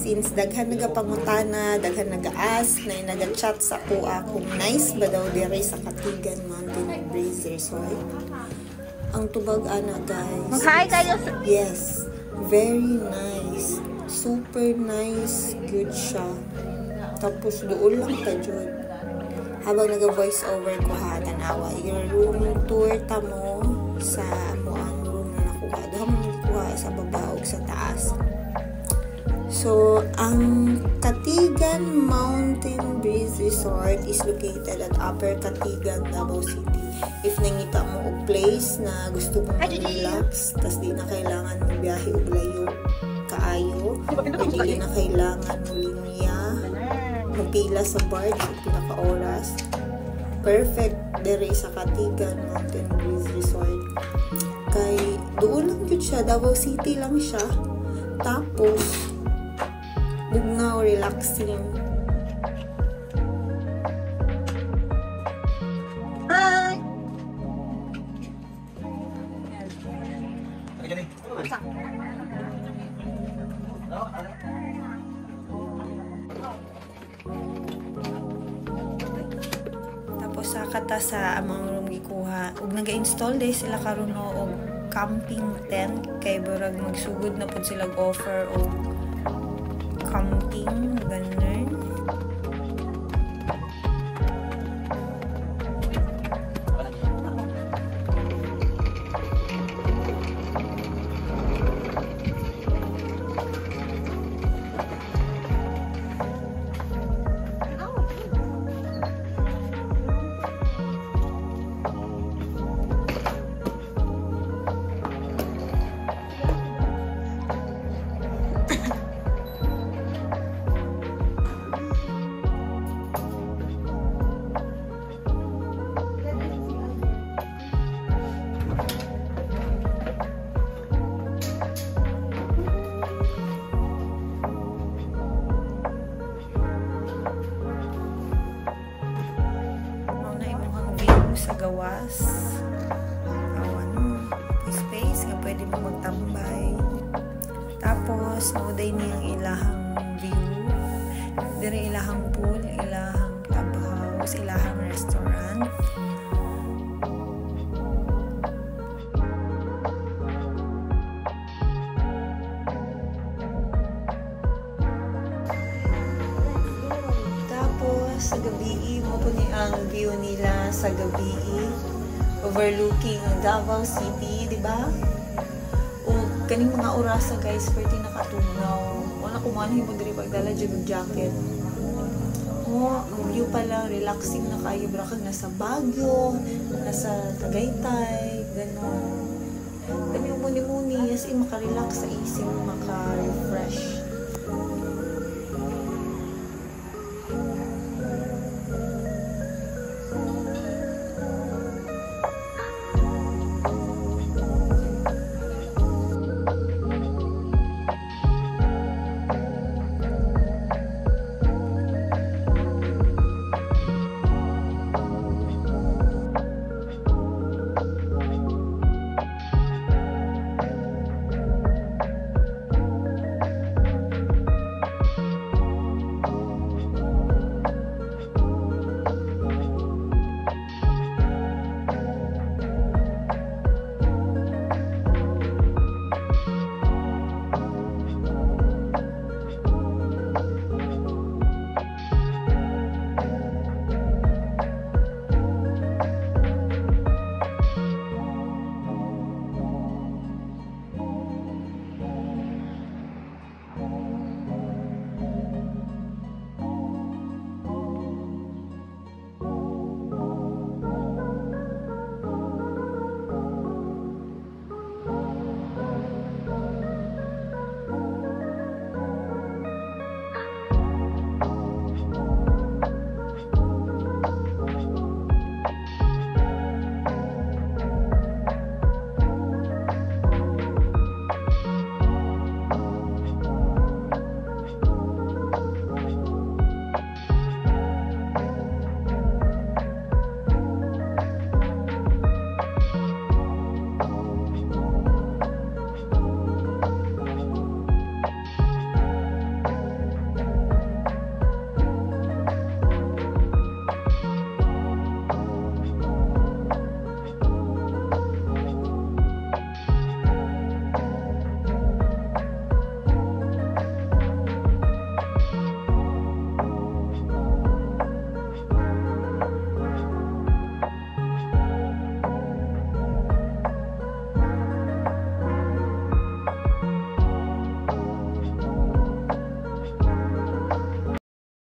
since daghan nagapangutana, daghan nag-ask, na nag-chat sa kuha kung nice ba daw dire sa Katigan Mountain Breeze Resort. Ang tubag ana guys. Hi kayo. Yes, very nice. Super nice, good siya. Tapos doon lang ta jud. Habang naga-voice over ko ha, tanawa, yung room tour ta mo sa mo ang room na nakuha. Doon mo nakuha sa baba o sa taas. So, ang Katigan Mountain Breeze Resort is located at Upper Katigan, Davao City. If nangita mo og place na gusto mong relax, tas di na kailangan mo biyahe og layo kaayo, hindi na kailangan mo linya, mapila sa barge o pinaka-oras. Perfect dire sa Katigan Mountain Breeze Resort. Kay doon lang yun siya, Davao City lang siya. Tapos, bugnaw, relaxing. Hi! Tapos sa kata sa amang room gikuha ug naga-install day sila karon og camping tent kay burag magsugod na pud sila offer og camping ganun. Sa gawas space nga pwede mo magtambay. Tapos nauday niyang ilahang view dire, ilahang pool, ilahang clubhouse, ilahang restaurant. Tapos sa gabi mo po ni ang view nila sa gabi overlooking ang Davao City, di ba? O kaning mga orasa guys, pwede nakatugnaw. Wala ko man himo diri pagdala jud og jacket. Oh, ang view pa lang, relaxing na kayo, bra kag nasa Baguio, nasa Tagaytay, ganon. Kami muni-muni, as in makarelax sa isip, maka-refresh.